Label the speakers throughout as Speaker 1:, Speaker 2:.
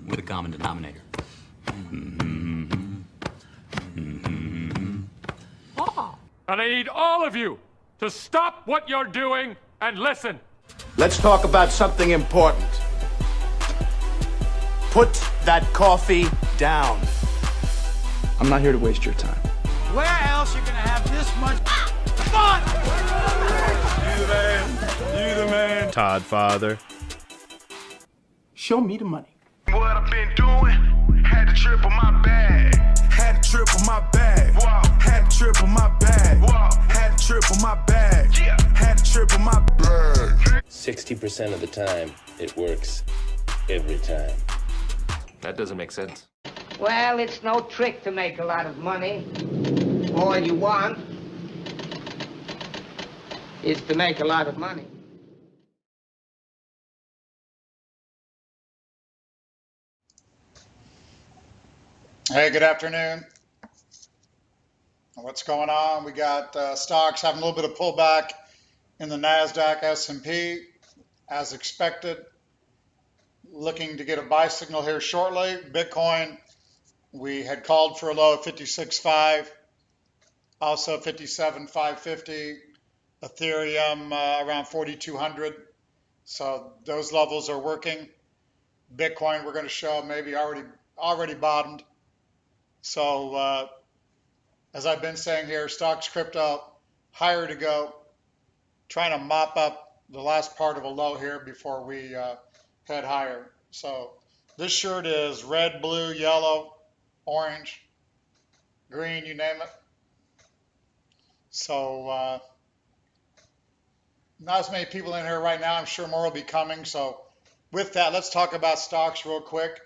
Speaker 1: With a common denominator.
Speaker 2: And I need all of you to stop what you're doing and listen.
Speaker 3: Let's talk about something important. Put that coffee down.
Speaker 4: I'm not here to waste your time.
Speaker 5: Where else you gonna have this much fun?
Speaker 2: You the man. You the man.
Speaker 6: Todd Father.
Speaker 4: Show me the money.
Speaker 7: What I've been doing, had to triple my bag. Had to triple my bag. Wow. Had to triple my bag. Wow. Had to triple my bag. Yeah. Had to triple my bag.
Speaker 8: 60% of the time, it works every time.
Speaker 1: That doesn't make sense.
Speaker 9: Well, it's no trick to make a lot of money. All you want is to make a lot of money.
Speaker 10: Hey, good afternoon. What's going on? We got stocks having a little bit of pullback in the NASDAQ S&P as expected. Looking to get a buy signal here shortly. Bitcoin, we had called for a low of 56.5, also 57.550. Ethereum around 4,200. So those levels are working. Bitcoin, we're going to show maybe already bottomed. So as I've been saying here, stocks, crypto, higher to go. Trying to mop up the last part of a low here before we head higher. So this shirt is red, blue, yellow, orange, green, you name it. So not as many people in here right now. I'm sure more will be coming. So with that, let's talk about stocks real quick.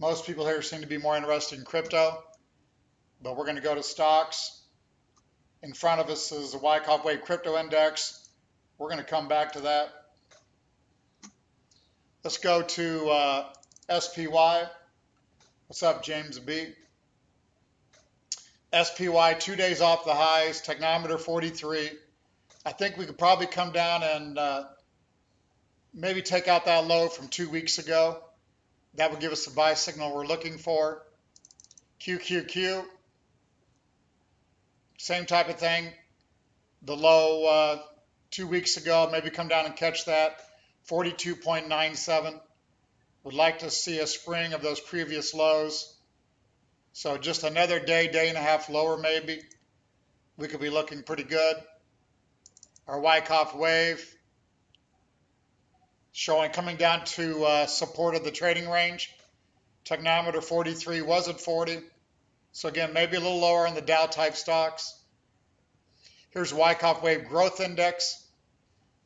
Speaker 10: Most people here seem to be more interested in crypto, but we're going to go to stocks. In front of us is the Wyckoff Wave Crypto Index. We're going to come back to that. Let's go to SPY. What's up, James B? SPY, 2 days off the highs, technometer 43. I think we could probably come down and maybe take out that low from 2 weeks ago. That would give us the buy signal we're looking for. QQQ, same type of thing. The low 2 weeks ago, maybe come down and catch that. 42.97. Would like to see a spring of those previous lows. So just another day, day and a half lower maybe. We could be looking pretty good. Our Wykoff wave showing coming down to support of the trading range. Technometer 43 was at 40. So again, maybe a little lower in the Dow type stocks. Here's Wyckoff Wave Growth Index.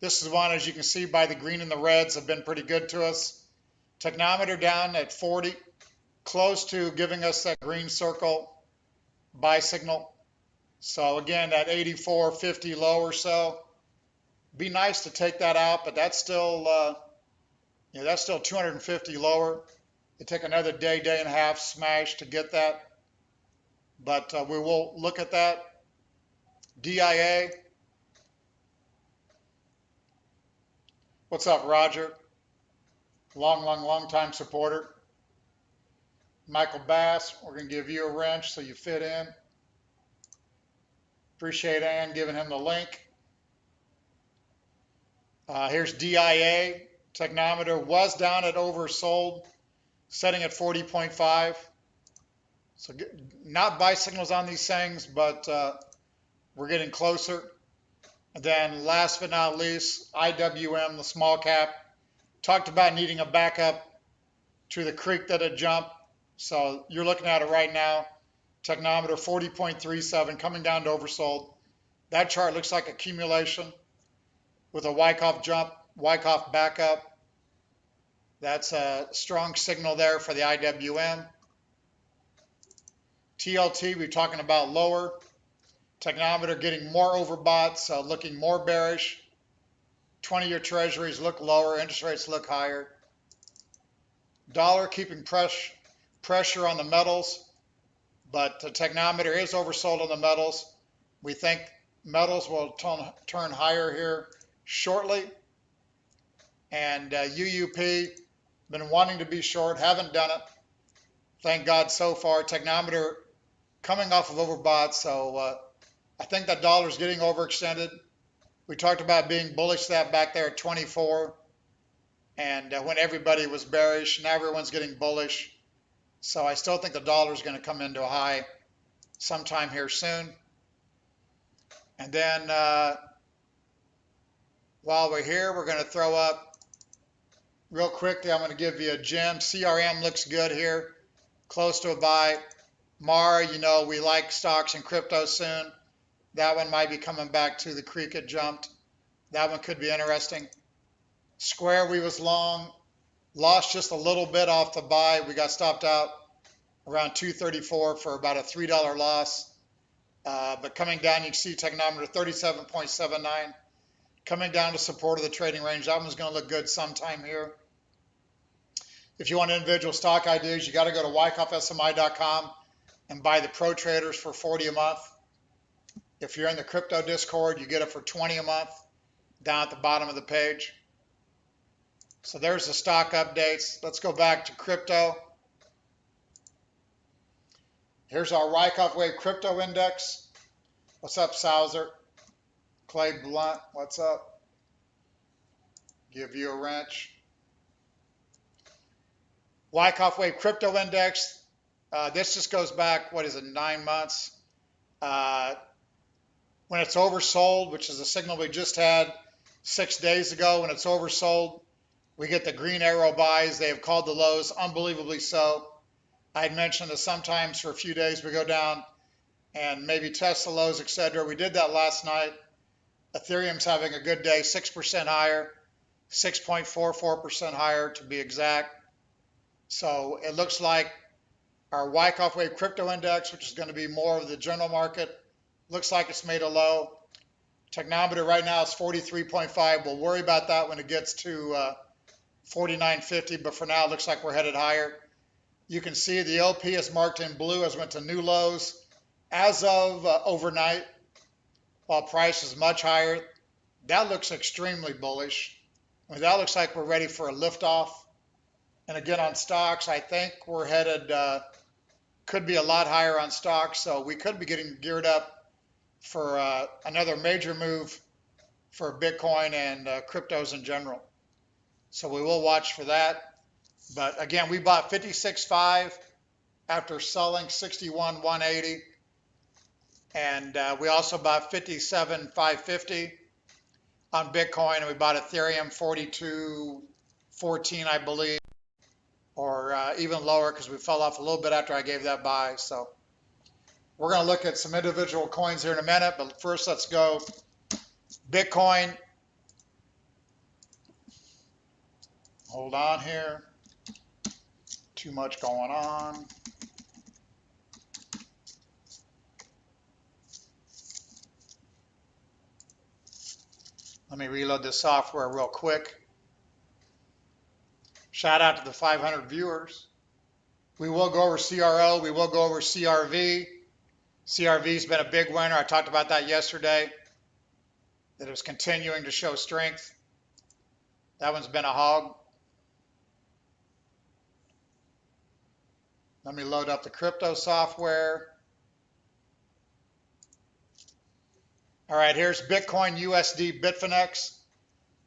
Speaker 10: This is one, as you can see by the green and the reds, have been pretty good to us. Technometer down at 40, close to giving us that green circle buy signal. So again, that 84.50 low or so. Be nice to take that out, but that's still, that's still 250 lower. It take another day, day and a half smash to get that. But we will look at that. DIA. What's up, Roger? Long time supporter. Michael Bass, we're going to give you a wrench so you fit in. Appreciate Ann giving him the link. Here's DIA. Technometer was down at oversold, setting at 40.5. So not buy signals on these things, but we're getting closer. And then last but not least, IWM, the small cap. Talked about needing a backup to the creek that had jumped. So you're looking at it right now. Technometer 40.37 coming down to oversold. That chart looks like accumulation with a Wyckoff jump, Wyckoff backup. That's a strong signal there for the IWM. TLT, we're talking about lower. Technometer getting more overbought, so looking more bearish. 20-year treasuries look lower, interest rates look higher. Dollar keeping pressure on the metals, but the technometer is oversold on the metals. We think metals will turn higher here shortly. And UUP, been wanting to be short, haven't done it. Thank God so far. Technometer coming off of overbought, so I think that dollar's getting overextended. We talked about being bullish that back there at 24, and when everybody was bearish, now everyone's getting bullish. So I still think the dollar's going to come into a high sometime here soon. And then while we're here, we're going to throw up real quickly. I'm going to give you a gem. CRM looks good here, close to a buy. MAR, you know, we like stocks and crypto soon. That one might be coming back to the creek it jumped. That one could be interesting. Square, we was long, lost just a little bit off the buy. We got stopped out around 234 for about a $3 loss. But coming down, you can see Technometer 37.79. Coming down to support of the trading range. That one's going to look good sometime here. If you want individual stock ideas, you got to go to wykoffsmi.com and buy the Pro Traders for $40 a month. If you're in the crypto Discord, you get it for $20 a month down at the bottom of the page. So there's the stock updates. Let's go back to crypto. Here's our Wyckoff Wave Crypto Index. What's up, Sauser? Clay Blunt, what's up? Give you a wrench. Wyckoff Wave Crypto Index. This just goes back, 9 months? When it's oversold, which is a signal we just had 6 days ago, when it's oversold, we get the green arrow buys. They have called the lows, unbelievably so. I had mentioned that sometimes for a few days we go down and maybe test the lows, etc. We did that last night. Ethereum's having a good day, 6% higher, 6.44% higher to be exact. So it looks like our Wyckoff Wave Crypto Index, which is going to be more of the general market, looks like it's made a low. Technometer right now is 43.5. We'll worry about that when it gets to 49.50, but for now it looks like we're headed higher. You can see the LP is marked in blue as went to new lows as of overnight, while price is much higher. That looks extremely bullish. I mean, that looks like we're ready for a liftoff. And again, on stocks, I think we're headed, could be a lot higher on stocks, so we could be getting geared up for another major move for Bitcoin and cryptos in general. So we will watch for that. But again, we bought 56.5 after selling 61.180. And we also bought 57.550 on Bitcoin, and we bought Ethereum 42.14, I believe, or even lower because we fell off a little bit after I gave that buy. So we're going to look at some individual coins here in a minute, but first let's go Bitcoin. Hold on here. Too much going on. Let me reload this software real quick. Shout out to the 500 viewers. We will go over CRO. We will go over CRV. CRV's been a big winner. I talked about that yesterday, that it was continuing to show strength. That one's been a hog. Let me load up the crypto software. All right, here's Bitcoin USD Bitfinex.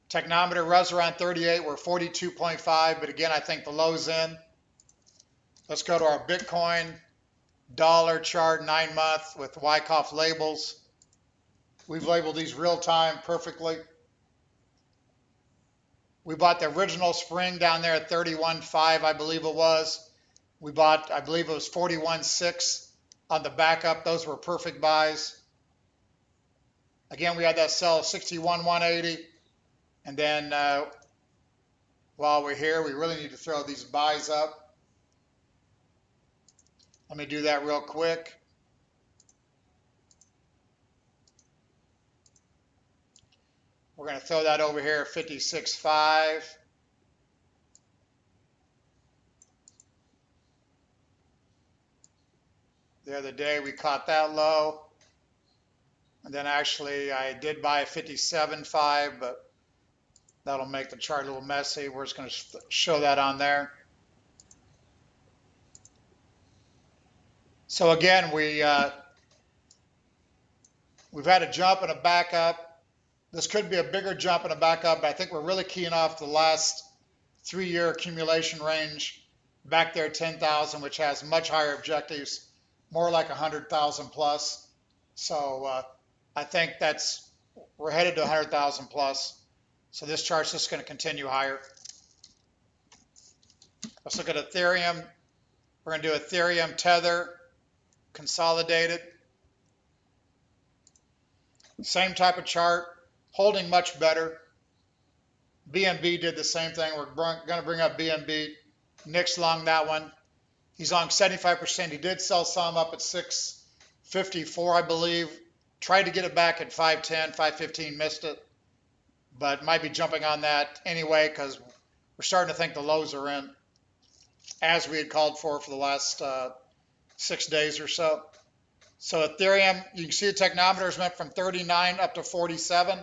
Speaker 10: Technometer was around 38. We're 42.5, but again, I think the low's in. Let's go to our Bitcoin dollar chart 9 month with Wyckoff labels. We've labeled these real time perfectly. We bought the original spring down there at 31.5, I believe it was. We bought, I believe it was 41.6 on the backup. Those were perfect buys. Again, we had that sell of 61.180. And then while we're here, we really need to throw these buys up. Let me do that real quick. We're going to throw that over here at 56.5. The other day we caught that low. And then actually I did buy a 57.5, but That'll make the chart a little messy. We're just going to show that on there. So again, we've had a jump and a backup. This could be a bigger jump and a backup, but I think we're really keying off the last 3-year accumulation range back there, 10,000, which has much higher objectives, more like 100,000 plus. So I think we're headed to 100,000 plus. So this chart's just going to continue higher. Let's look at Ethereum. We're going to do Ethereum Tether consolidated. Same type of chart, holding much better. BNB did the same thing. We're going to bring up BNB. Nick's long that one. He's long 75%. He did sell some up at 654, I believe. Tried to get it back at 510, 515, missed it. But might be jumping on that anyway because we're starting to think the lows are in, as we had called for the last 6 days or so. So Ethereum, you can see the technometers went from 39 up to 47.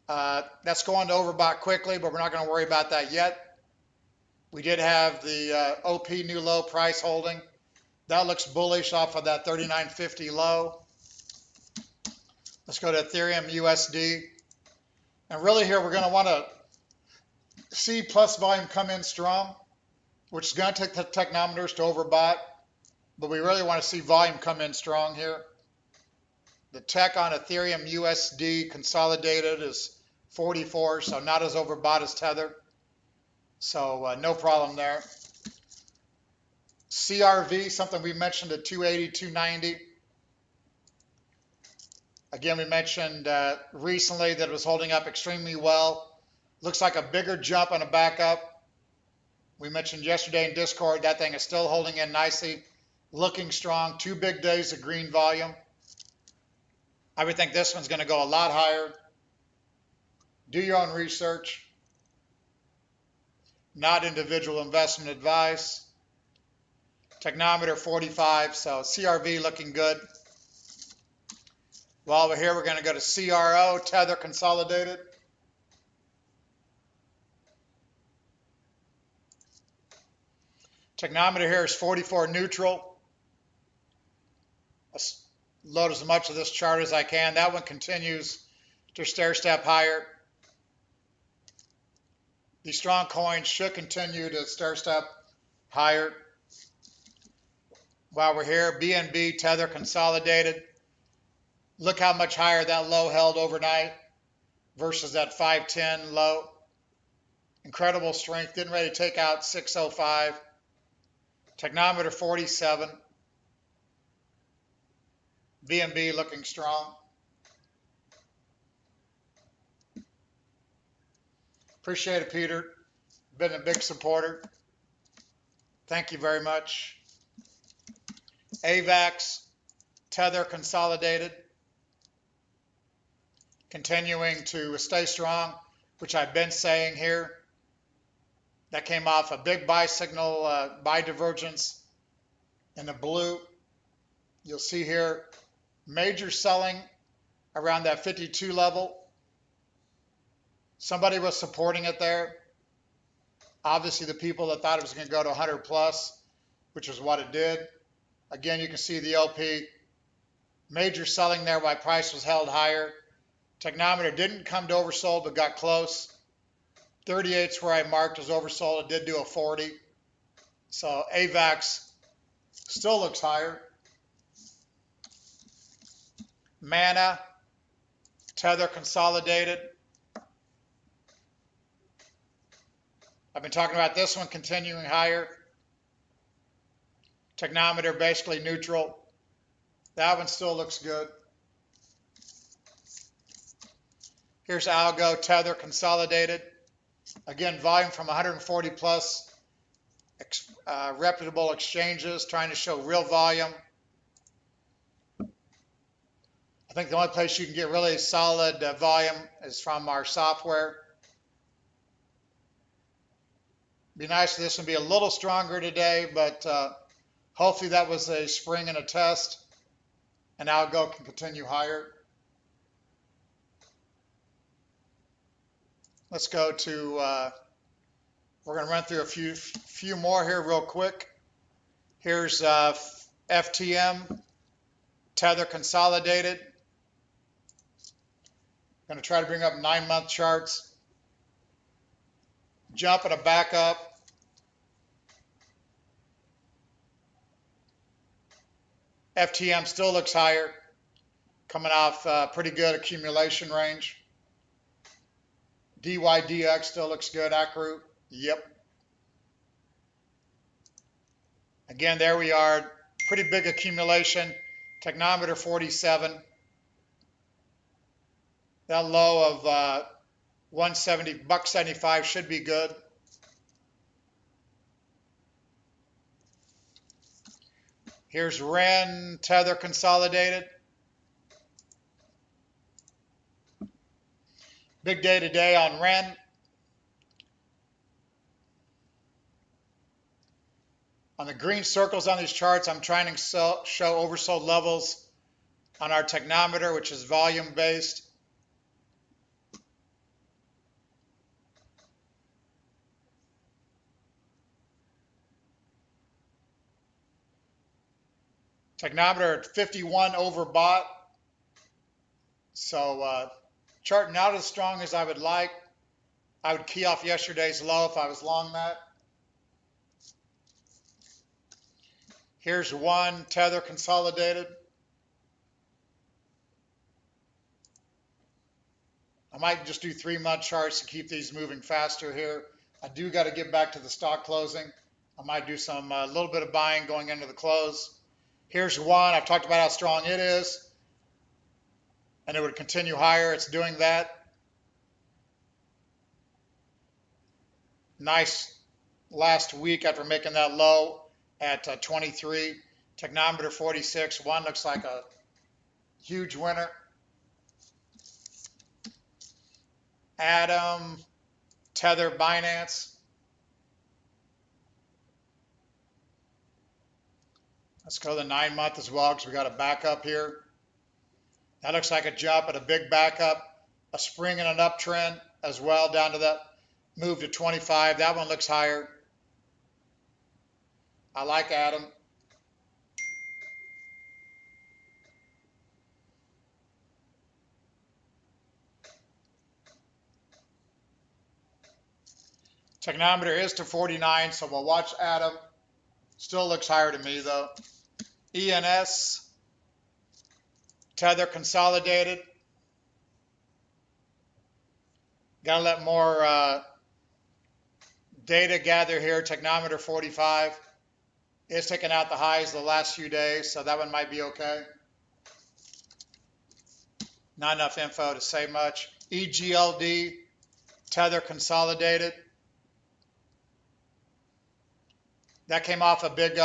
Speaker 10: That's going to overbought quickly, but we're not going to worry about that yet. We did have the OP new low price holding. That looks bullish off of that 39.50 low. Let's go to Ethereum USD. And really here, we're going to want to see plus volume come in strong, which is going to take the technometers to overbought. But we really want to see volume come in strong here. The tech on Ethereum USD consolidated is 44, so not as overbought as Tether. So no problem there. CRV, something we mentioned at 280, 290. Again, we mentioned recently that it was holding up extremely well. Looks like a bigger jump and a backup. We mentioned yesterday in Discord that thing is still holding in nicely, looking strong. 2 big days of green volume. I would think this one's going to go a lot higher. Do your own research. Not individual investment advice. Technometer 45, so CRV looking good. While we're here, we're going to go to CRO, Tether Consolidated. Technometer here is 44 neutral. Let's load as much of this chart as I can. That one continues to stair step higher. These strong coins should continue to stair step higher. While we're here, BNB Tether Consolidated. Look how much higher that low held overnight versus that 510 low. Incredible strength. Getting ready to take out 605. Technometer 47. BNB looking strong. Appreciate it, Peter. Been a big supporter. Thank you very much. AVAX, Tether Consolidated. Continuing to stay strong, which I've been saying here. That came off a big buy signal, buy divergence in the blue. You'll see here major selling around that 52 level. Somebody was supporting it there. Obviously, the people that thought it was going to go to 100 plus, which is what it did. Again, you can see the LP major selling there while price was held higher. Technometer didn't come to oversold, but got close. 38's where I marked as oversold. It did do a 40. So AVAX still looks higher. Mana, Tether Consolidated. I've been talking about this one continuing higher. Technometer basically neutral. That one still looks good. Here's Algo, Tether Consolidated. Again, volume from 140 plus reputable exchanges, trying to show real volume. I think the only place you can get really solid volume is from our software. Be nice for this one to be a little stronger today, but hopefully that was a spring and a test, and Algo can continue higher. Let's go to, we're going to run through a few more here real quick. Here's FTM, Tether consolidated. Going to try to bring up 9-month charts. Jump and a back up. FTM still looks higher, coming off pretty good accumulation range. DYDX still looks good. Accru, yep. Again, there we are. Pretty big accumulation. Technometer 47. That low of $1.75 should be good. Here's Ren, Tether consolidated. Big day today on Ren. On the green circles on these charts, I'm trying to show oversold levels on our technometer, which is volume based. Technometer at 51 overbought. So chart not as strong as I would like. I would key off yesterday's low if I was long that. Here's one, Tether consolidated. I might just do 3-month charts to keep these moving faster here. I do got to get back to the stock closing. I might do some little bit of buying going into the close. Here's one. I've talked about how strong it is, and it would continue higher. It's doing that. Nice last week after making that low at 23. Technometer 46. One looks like a huge winner. Atom, Tether, Binance. Let's go to the 9-month as well because we got a backup here. That looks like a jump and a big backup, a spring and an uptrend as well down to that move to 25. That one looks higher. I like Atom. Technometer is to 49, so we'll watch Atom. Still looks higher to me though. ENS, Tether consolidated. Got to let more data gather here. Technometer 45 is taking out the highs the last few days, so that one might be okay. Not enough info to say much. EGLD, Tether consolidated. That came off a big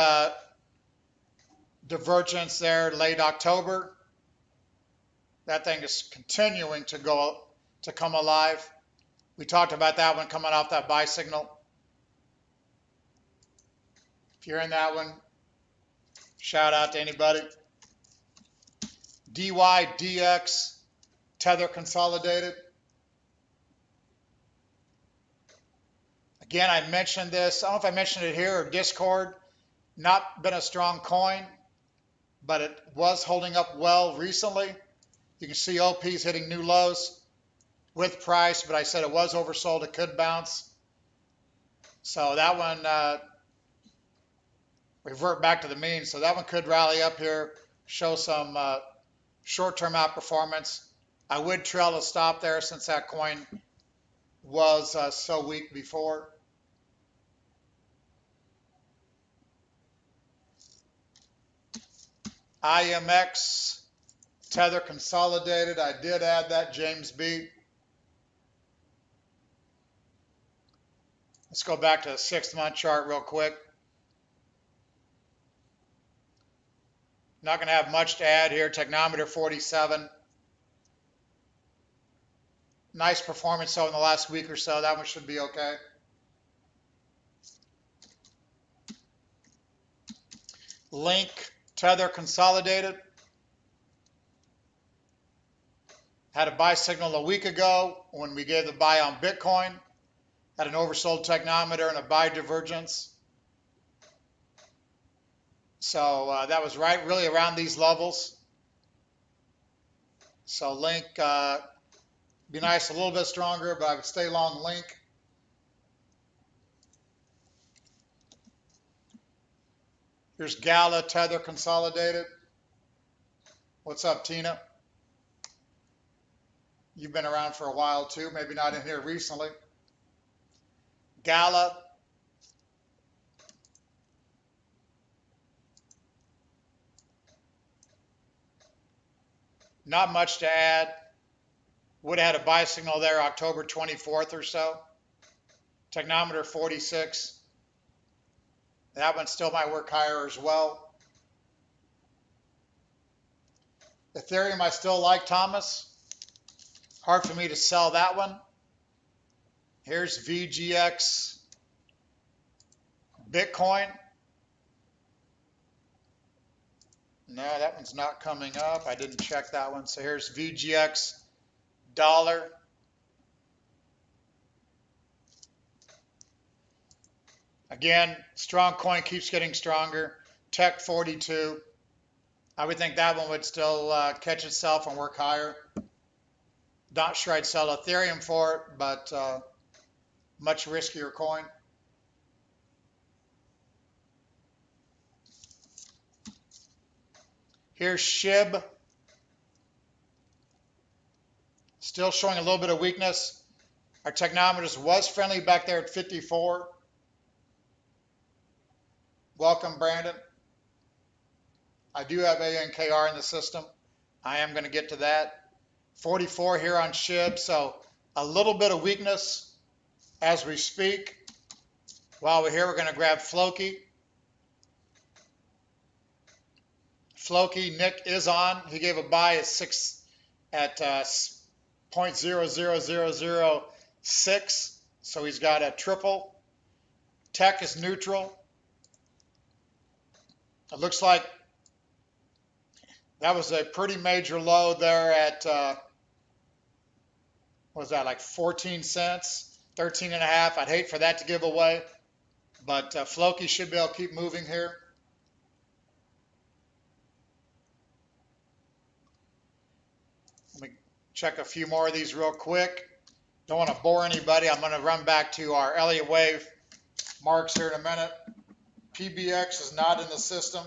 Speaker 10: divergence there late October. That thing is continuing to come alive. We talked about that one coming off that buy signal. If you're in that one, shout out to anybody. DYDX, Tether consolidated. Again, I mentioned this. I don't know if I mentioned it here or Discord. Not been a strong coin, but it was holding up well recently. You can see OP's hitting new lows with price, but I said it was oversold. It could bounce. So that one, revert back to the mean. So that one could rally up here, show some short-term outperformance. I would trail a stop there since that coin was so weak before. IMX, Tether consolidated. I did add that, James B. Let's go back to the 6-month chart real quick. Not going to have much to add here. Technometer 47. Nice performance so in the last week or so. That one should be okay. Link, Tether consolidated. Had a buy signal a week ago when we gave the buy on Bitcoin. Had an oversold technometer and a buy divergence. So that was right really around these levels. So Link, be nice a little bit stronger, but I would stay long Link. Here's Gala, Tether consolidated. What's up, Tina? You've been around for a while too, maybe not in here recently. Gala. Not much to add. Would have had a buy signal there October 24th or so. Technometer 46. That one still might work higher as well. Ethereum I still like, Thomas. Hard for me to sell that one. Here's VGX Bitcoin. No, that one's not coming up. I didn't check that one. So here's VGX dollar. Again, strong coin keeps getting stronger. Tech 42. I would think that one would still catch itself and work higher. Not sure I'd sell Ethereum for it, but much riskier coin. Here's SHIB. Still showing a little bit of weakness. Our technometers was friendly back there at 54. Welcome, Brandon. I do have ANKR in the system. I am going to get to that. 44 here on SHIB, so a little bit of weakness as we speak. While we're here, we're going to grab Floki. Floki, Nick is on. He gave a buy at 0.00006, so he's got a triple. Tech is neutral. It looks like that was a pretty major low there at, what was that, like 14 cents, 13 and a half. I'd hate for that to give away, but Floki should be able to keep moving here. Let me check a few more of these real quick. Don't want to bore anybody. I'm going to run back to our Elliott wave marks here in a minute. PBX is not in the system.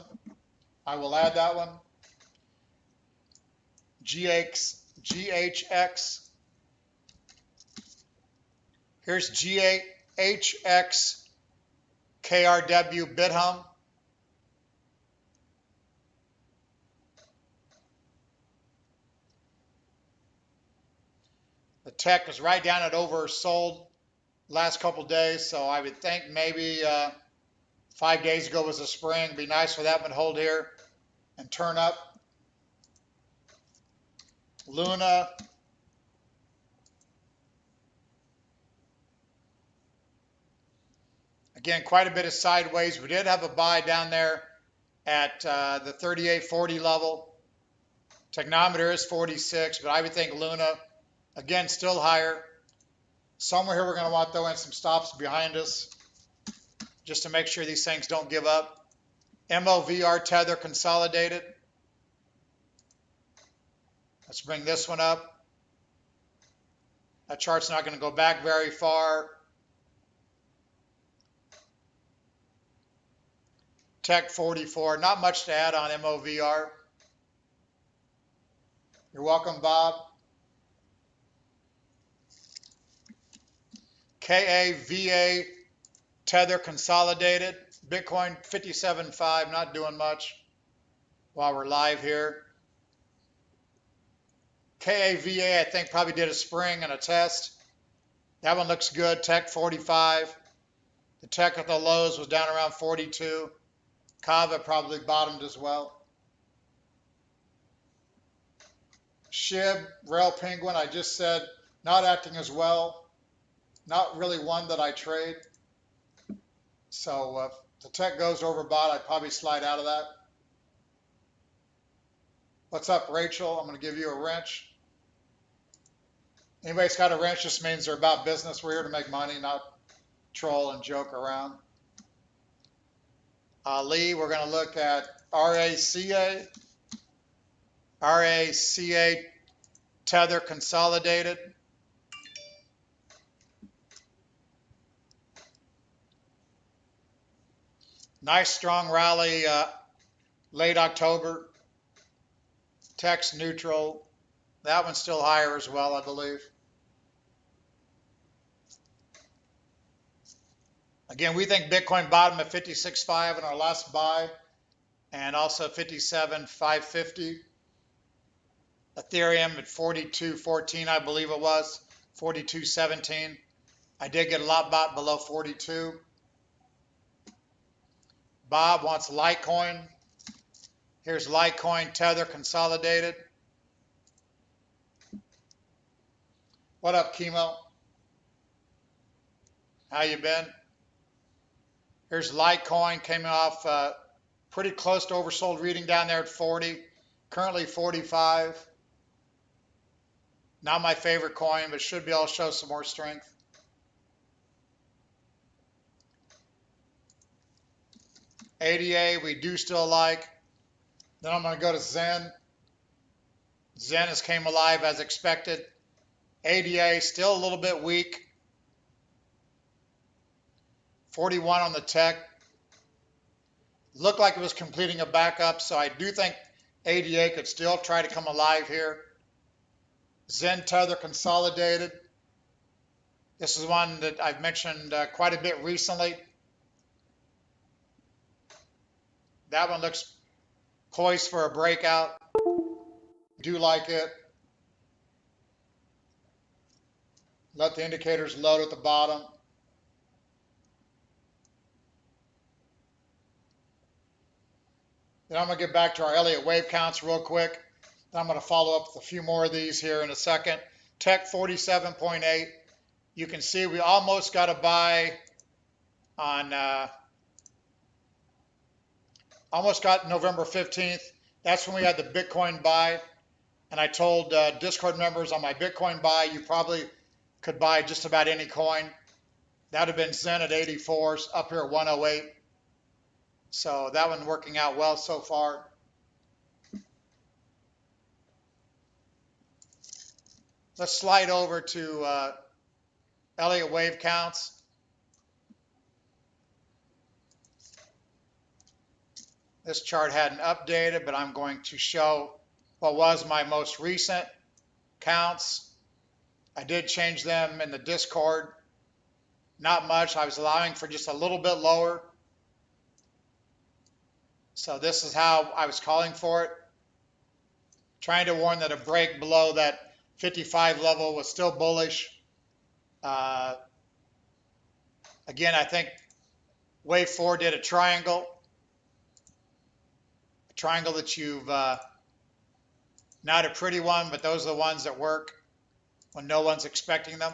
Speaker 10: I will add that one. GHX. Here's GHX KRW BitHum. The tech is right down at oversold last couple days, so I would think maybe 5 days ago was a spring. Be nice for that one to hold here and turn up. Luna. Again, quite a bit of sideways. We did have a buy down there at the 38.40 level. Technometer is 46, but I would think Luna, again, still higher. Somewhere here we're going to want to throw in some stops behind us just to make sure these things don't give up. MOVR Tether consolidated. Let's bring this one up. That chart's not going to go back very far. Tech 44, not much to add on MOVR. You're welcome, Bob. KAVA Tether consolidated. Bitcoin 57.5, not doing much while we're live here. KAVA, I think, probably did a spring and a test. That one looks good. Tech 45. The tech at the lows was down around 42. Kava probably bottomed as well. SHIB, Rail Penguin, I just said, not acting as well. Not really one that I trade. So if the tech goes overbought, I'd probably slide out of that. What's up, Rachel? I'm going to give you a wrench. Anybody's got a wrench, just means they're about business. We're here to make money, not troll and joke around. Lee, we're going to look at RACA. RACA Tether consolidated. Nice strong rally late October. Text neutral. That one's still higher as well, I believe. Again, we think Bitcoin bottomed at 56.5 in our last buy, and also 57,550. Ethereum at 42.14, I believe it was, 42.17. I did get a lot bought below 42. Bob wants Litecoin. Here's Litecoin Tether consolidated. What up, Chemo? How you been? Here's Litecoin, came off pretty close to oversold reading down there at 40. Currently 45. Not my favorite coin, but should be able to show some more strength. ADA, we do still like. Then I'm going to go to Zen. Zen has came alive as expected. ADA still a little bit weak. 41 on the tech. Looked like it was completing a backup, so I do think ADA could still try to come alive here. Zen Tether consolidated. This is one that I've mentioned quite a bit recently. That one looks poised for a breakout. Do like it. Let the indicators load at the bottom. Then I'm going to get back to our Elliott wave counts real quick. Then I'm going to follow up with a few more of these here in a second. Tech 47.8. You can see we almost got a buy on, almost got November 15th. That's when we had the Bitcoin buy. And I told Discord members on my Bitcoin buy, you probably could buy just about any coin. That would have been Zen at 84, up here at 108. So that one working out well so far. Let's slide over to Elliott wave counts. This chart hadn't updated, but I'm going to show what was my most recent counts. I did change them in the Discord. Not much. I was allowing for just a little bit lower. So this is how I was calling for it. Trying to warn that a break below that 55 level was still bullish. Again, I think wave 4 did a triangle. A triangle that you've, not a pretty one, but those are the ones that work when no one's expecting them.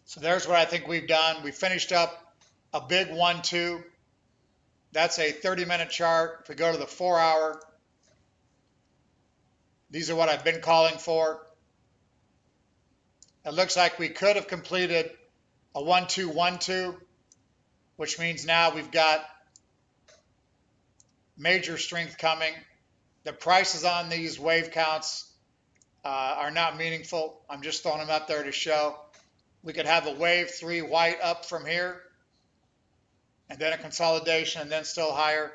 Speaker 10: So there's what I think we've done. We finished up a big 1-2. That's a 30-minute chart. If we go to the 4-hour, these are what I've been calling for. It looks like we could have completed a 1-2-1-2, which means now we've got major strength coming. The prices on these wave counts are not meaningful. I'm just throwing them up there to show. We could have a wave 3 white up from here, and then a consolidation, and then still higher.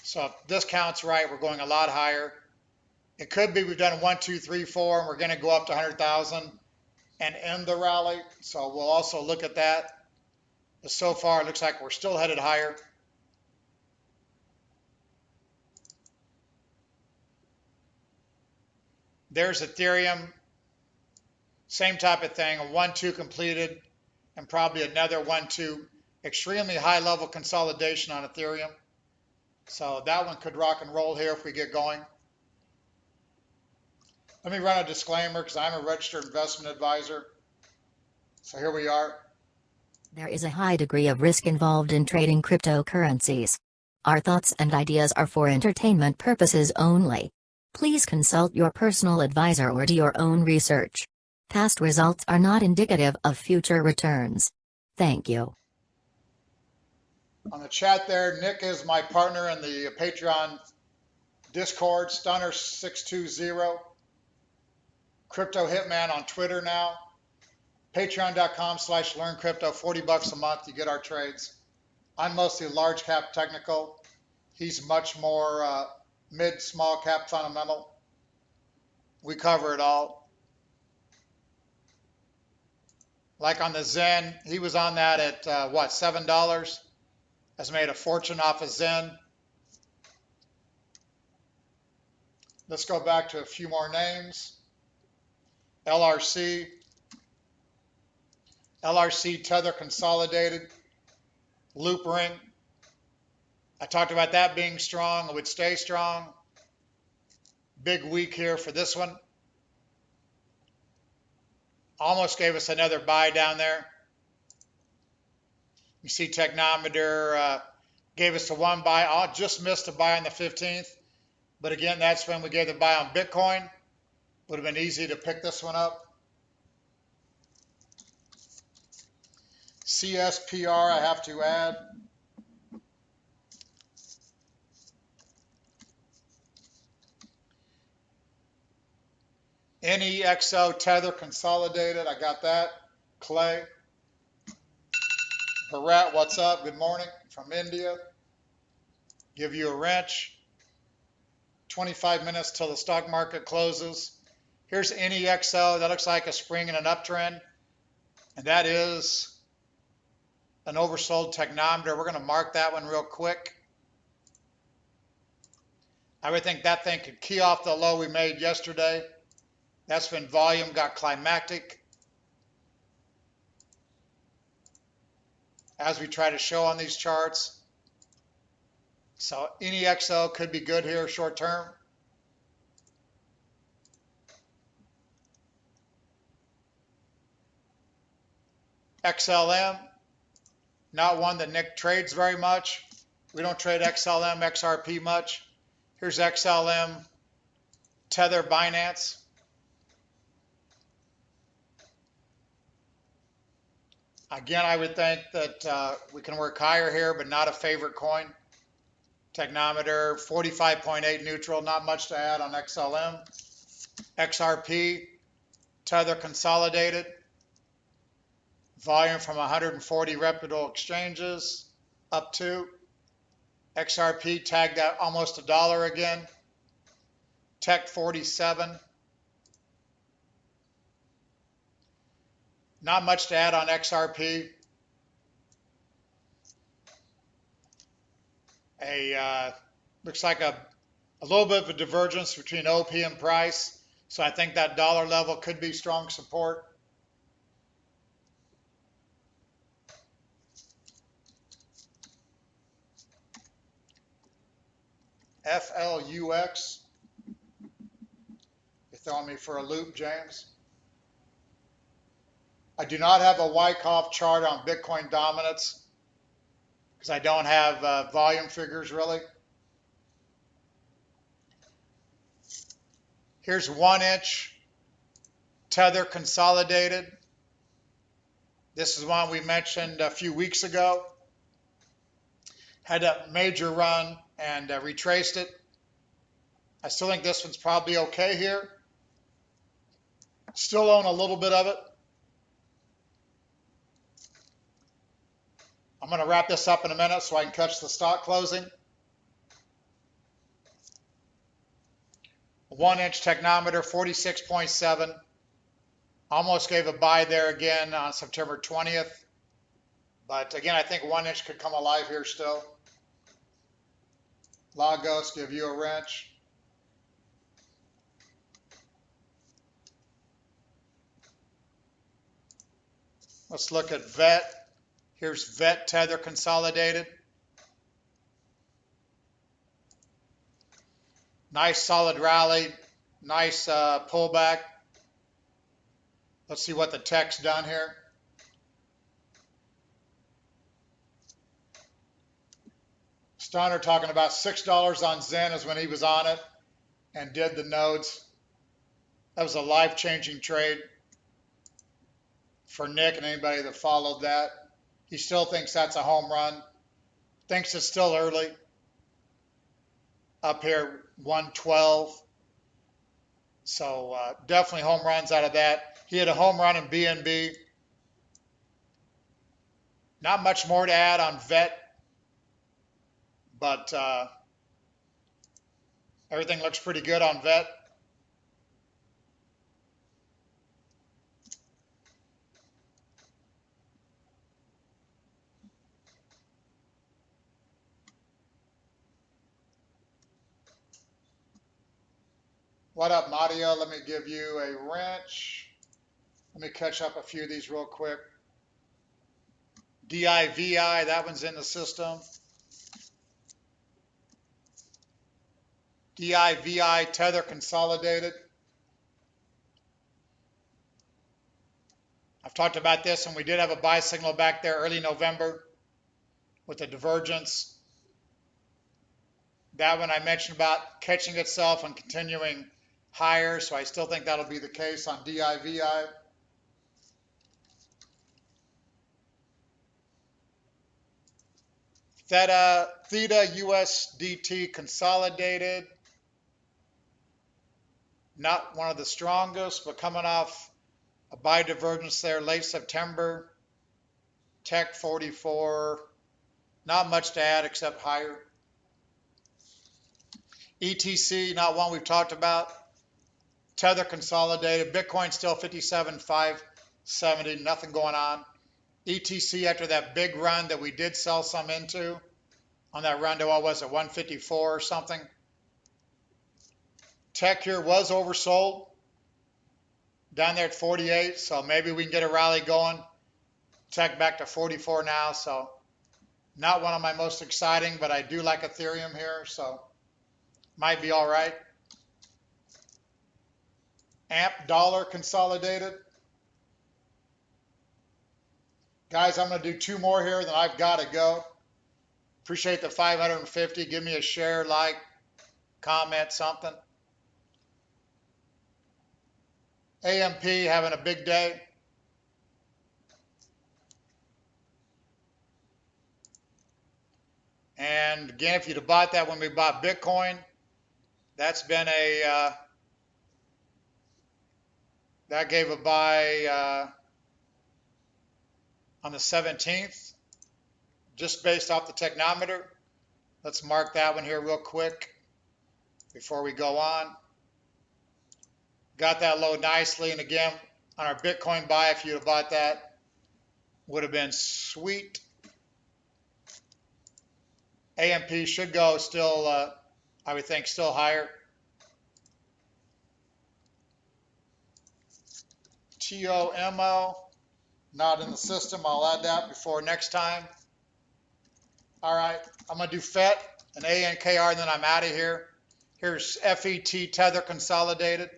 Speaker 10: So if this counts right, we're going a lot higher. It could be we've done 1, 2, 3, 4, and we're going to go up to 100,000 and end the rally. So we'll also look at that. But so far, it looks like we're still headed higher. There's Ethereum. Same type of thing, a 1-2 completed, and probably another 1-2. Extremely high level consolidation on Ethereum. So that one could rock and roll here if we get going. Let me run a disclaimer because I'm a registered investment advisor. So here we are.
Speaker 6: There is a high degree of risk involved in trading cryptocurrencies. Our thoughts and ideas are for entertainment purposes only. Please consult your personal advisor or do your own research. Past results are not indicative of future returns. Thank you.
Speaker 10: On the chat there, Nick is my partner in the Patreon Discord, Stunner620. Crypto Hitman on Twitter now. Patreon.com/learncrypto, $40 a month. You get our trades. I'm mostly large cap technical. He's much more mid, small cap fundamental. We cover it all. Like on the Zen, he was on that at what, $7? Has made a fortune off of Zen. Let's go back to a few more names. LRC. LRC Tether Consolidated. Loop Ring. I talked about that being strong. It would stay strong. Big week here for this one. Almost gave us another buy down there. You see Technometer gave us a one buy. I just missed a buy on the 15th. But again, that's when we gave the buy on Bitcoin. Would have been easy to pick this one up. CSPR I have to add. NEXO Tether Consolidated, I got that. Clay. Bharat, what's up? Good morning from India. Give you a wrench. 25 minutes till the stock market closes. Here's NEXO. That looks like a spring in an uptrend. And that is an oversold technometer. We're going to mark that one real quick. I would think that thing could key off the low we made yesterday. That's when volume got climactic. As we try to show on these charts. So NEXO could be good here short term. XLM, not one that Nick trades very much. We don't trade XLM, XRP much. Here's XLM, Tether, Binance. Again, I would think that we can work higher here, but not a favorite coin. Technometer, 45.8 neutral, not much to add on XLM. XRP, Tether Consolidated. Volume from 140 reputable exchanges up to. XRP tagged at almost $1 again. Tech 47. Not much to add on XRP. Looks like a little bit of a divergence between OP and price. So I think that dollar level could be strong support. FLUX. You're throwing me for a loop, James. I do not have a Wyckoff chart on Bitcoin dominance because I don't have volume figures really. Here's 1 inch Tether Consolidated. This is one we mentioned a few weeks ago. Had a major run and retraced it. I still think this one's probably okay here. Still own a little bit of it. I'm going to wrap this up in a minute so I can catch the stock closing. 1 inch technometer, 46.7. Almost gave a buy there again on September 20th. But again, I think 1 inch could come alive here still. Lagos, give you a wrench. Let's look at VET. Here's VET Tether Consolidated. Nice solid rally, nice pullback. Let's see what the tech's done here. Stoner talking about $6 on Zen is when he was on it and did the nodes. That was a life-changing trade for Nick and anybody that followed that. He still thinks that's a home run. Thinks it's still early. Up here, 112. So definitely home runs out of that. He had a home run in BNB. Not much more to add on VET, but everything looks pretty good on VET. What up, Mario? Let me give you a wrench. Let me catch up a few of these real quick. DIVI, that one's in the system. DIVI, Tether Consolidated. I've talked about this, and we did have a buy signal back there early November with the divergence. That one I mentioned about catching itself and continuing higher, so I still think that'll be the case on DIVI. Theta USDT consolidated. Not one of the strongest, but coming off a buy divergence there late September. Tech 44. Not much to add except higher. ETC, not one we've talked about. Tether consolidated. Bitcoin still 57,570. Nothing going on. ETC after that big run that we did sell some into on that run to, what was it, 154 or something. Tech here was oversold down there at 48, so maybe we can get a rally going. Tech back to 44 now, so not one of my most exciting, but I do like Ethereum here, so might be all right. AMP dollar consolidated. Guys, I'm going to do two more here, then I've got to go. Appreciate the 550. Give me a share, like, comment, something. AMP having a big day. And again, if you'd have bought that when we bought Bitcoin, that's been a, that gave a buy on the 17th, just based off the technometer. Let's mark that one here real quick before we go on. Got that low nicely, and again, on our Bitcoin buy, if you'd have bought that, would have been sweet. AMP should go still, I would think, still higher. TOMO. Not in the system. I'll add that before next time. All right. I'm going to do FET and ANKR, and then I'm out of here. Here's FET Tether Consolidated.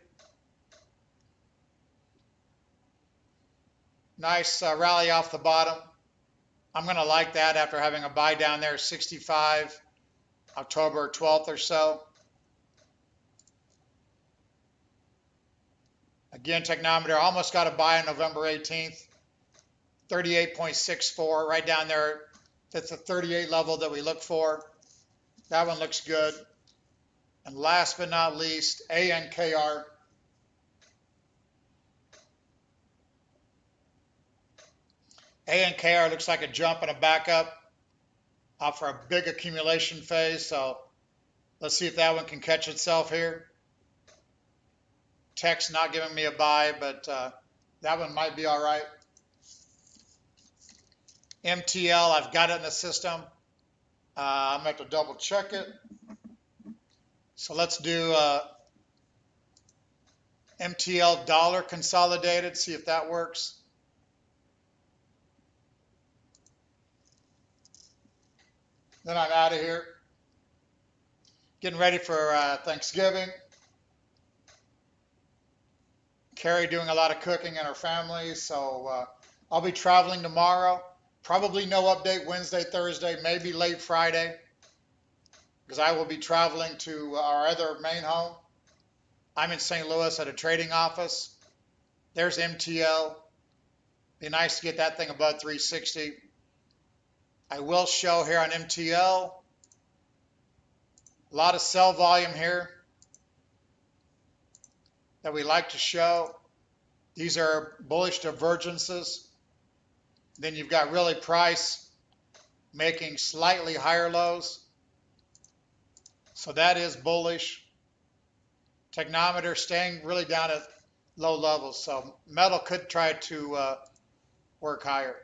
Speaker 10: Nice rally off the bottom. I'm going to like that after having a buy down there, 65, October 12th or so. Again, technometer almost got a buy on November 18th. 38.64, right down there. That's the 38 level that we look for. That one looks good. And last but not least, ANKR. ANKR looks like a jump and a backup for a big accumulation phase. So let's see if that one can catch itself here. Tech's not giving me a buy, but that one might be all right. MTL, I've got it in the system. I'm going to have to double check it. So let's do MTL dollar consolidated, see if that works. Then I'm out of here. Getting ready for Thanksgiving. Carrie doing a lot of cooking in her family, so I'll be traveling tomorrow. Probably no update Wednesday, Thursday, maybe late Friday. because I will be traveling to our other main home. I'm in St. Louis at a trading office. There's MTL. Be nice to get that thing above 360. I will show here on MTL. A lot of sell volume here that we like to show. These are bullish divergences. Then you've got really price making slightly higher lows. So that is bullish. Technometer staying really down at low levels. So metal could try to work higher.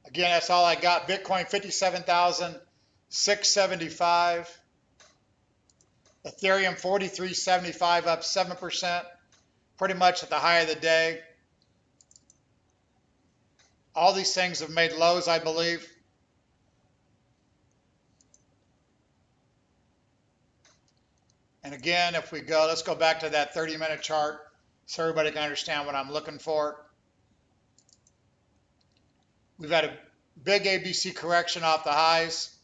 Speaker 10: Again, that's all I got. Bitcoin 57,675. Ethereum 43.75, up 7%, pretty much at the high of the day. All these things have made lows, I believe. And again, if we go, let's go back to that 30-minute chart so everybody can understand what I'm looking for. We've had a big ABC correction off the highs.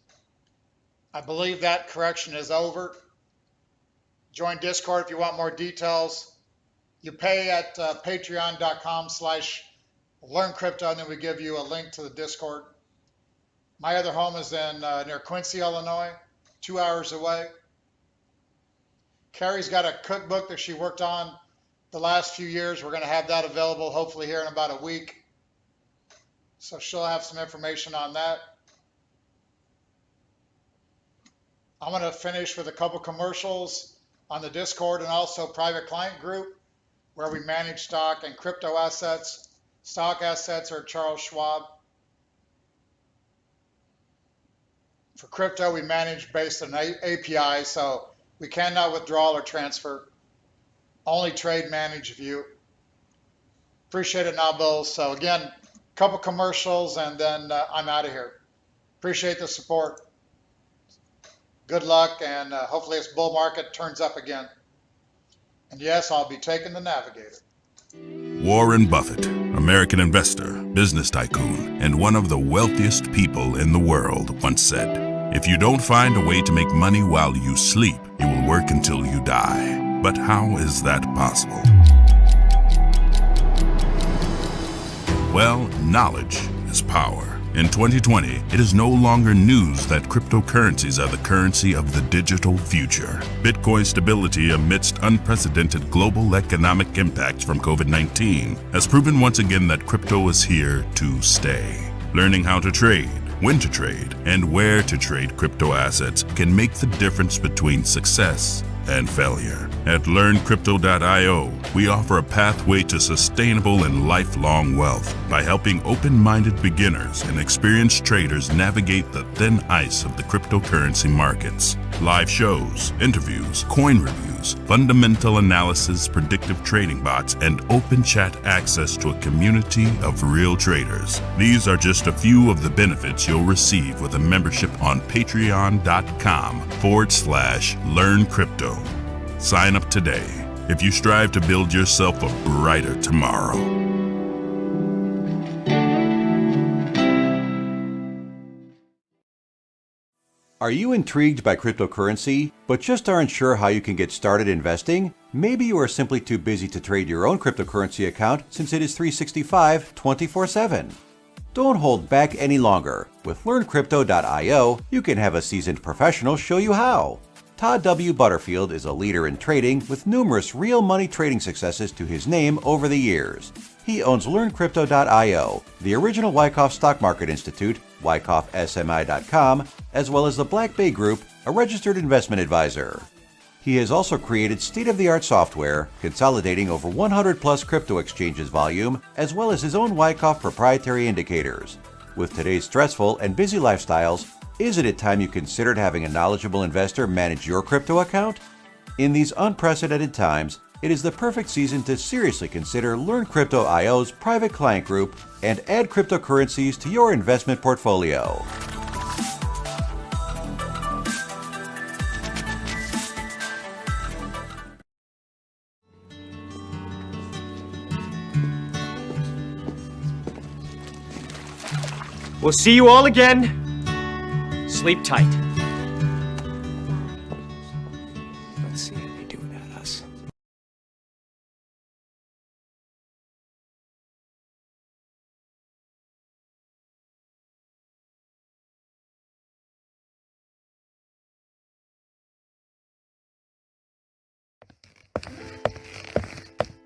Speaker 10: I believe that correction is over. Join Discord if you want more details. You pay at patreon.com/learncrypto, and then we give you a link to the Discord. My other home is in near Quincy, Illinois, 2 hours away. Carrie's got a cookbook that she worked on the last few years. We're going to have that available hopefully here in about a week. So she'll have some information on that. I'm going to finish with a couple commercials on the Discord and also private client group where we manage stock and crypto assets. Stock assets are Charles Schwab. For crypto, we manage based on API, so we cannot withdraw or transfer. Only trade, manage, view. Appreciate it now, Bill. So again, couple commercials and then I'm out of here. Appreciate the support. Good luck, and hopefully this bull market turns up again. And yes, I'll be taking the Navigator.
Speaker 7: Warren Buffett, American investor, business tycoon, and one of the wealthiest people in the world, once said, "If you don't find a way to make money while you sleep, you will work until you die." But how is that possible? Well, knowledge is power. In 2020, it is no longer news that cryptocurrencies are the currency of the digital future. Bitcoin's stability amidst unprecedented global economic impacts from COVID-19 has proven once again that crypto is here to stay. Learning how to trade, when to trade, and where to trade crypto assets can make the difference between success and failure. At LearnCrypto.io, we offer a pathway to sustainable and lifelong wealth by helping open-minded beginners and experienced traders navigate the thin ice of the cryptocurrency markets. Live shows, interviews, coin reviews, fundamental analysis, predictive trading bots, and open chat access to a community of real traders. These are just a few of the benefits you'll receive with a membership on patreon.com/learncrypto. Sign up today if you strive to build yourself a brighter tomorrow.
Speaker 11: Are you intrigued by cryptocurrency, but just aren't sure how you can get started investing? Maybe you are simply too busy to trade your own cryptocurrency account since it is 365 24/7. Don't hold back any longer. With LearnCrypto.io, you can have a seasoned professional show you how. Todd W. Butterfield is a leader in trading with numerous real money trading successes to his name over the years. He owns LearnCrypto.io, the original Wyckoff Stock Market Institute, WykoffSMI.com, as well as the Black Bay Group, a registered investment advisor. He has also created state-of-the-art software, consolidating over 100 plus crypto exchanges volume, as well as his own Wyckoff proprietary indicators. With today's stressful and busy lifestyles, isn't it time you considered having a knowledgeable investor manage your crypto account? In these unprecedented times, it is the perfect season to seriously consider LearnCrypto.io's private client group and add cryptocurrencies to your investment portfolio.
Speaker 5: We'll see you all again. Sleep tight.
Speaker 4: Let's see how they do without us.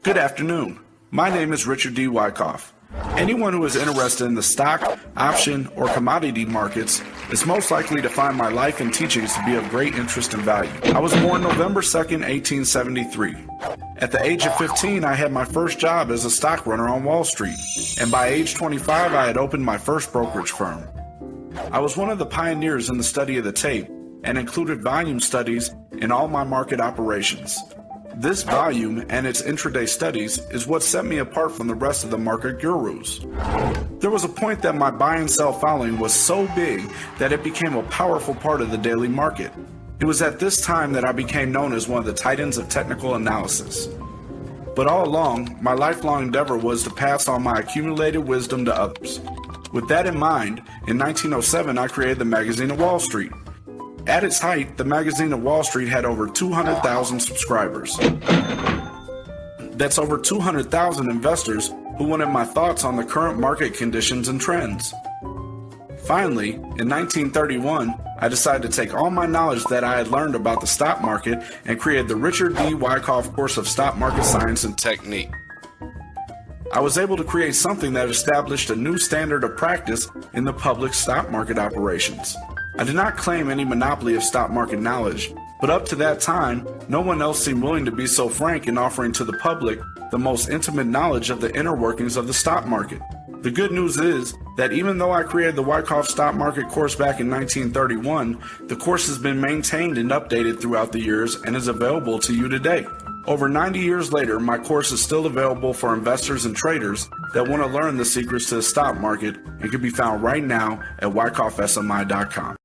Speaker 12: Good afternoon. My name is Richard D. Wykoff. Anyone who is interested in the stock, option, or commodity markets is most likely to find my life and teachings to be of great interest and value. I was born November 2nd, 1873. At the age of 15, I had my first job as a stock runner on Wall Street, and by age 25, I had opened my first brokerage firm. I was one of the pioneers in the study of the tape and included volume studies in all my market operations. This volume and its intraday studies is what set me apart from the rest of the market gurus. There was a point that my buy and sell following was so big that it became a powerful part of the daily market. It was at this time that I became known as one of the titans of technical analysis. But all along, my lifelong endeavor was to pass on my accumulated wisdom to others. With that in mind, in 1907 I created the Magazine of Wall Street. At its height, the Magazine of Wall Street had over 200,000 subscribers. That's over 200,000 investors who wanted my thoughts on the current market conditions and trends. Finally, in 1931, I decided to take all my knowledge that I had learned about the stock market and created the Richard D. Wyckoff course of stock market science and technique. I was able to create something that established a new standard of practice in the public stock market operations. I did not claim any monopoly of stock market knowledge, but up to that time, no one else seemed willing to be so frank in offering to the public the most intimate knowledge of the inner workings of the stock market. The good news is that even though I created the Wyckoff stock market course back in 1931, the course has been maintained and updated throughout the years and is available to you today. Over 90 years later, my course is still available for investors and traders that want to learn the secrets to the stock market and can be found right now at wykoffsmi.com.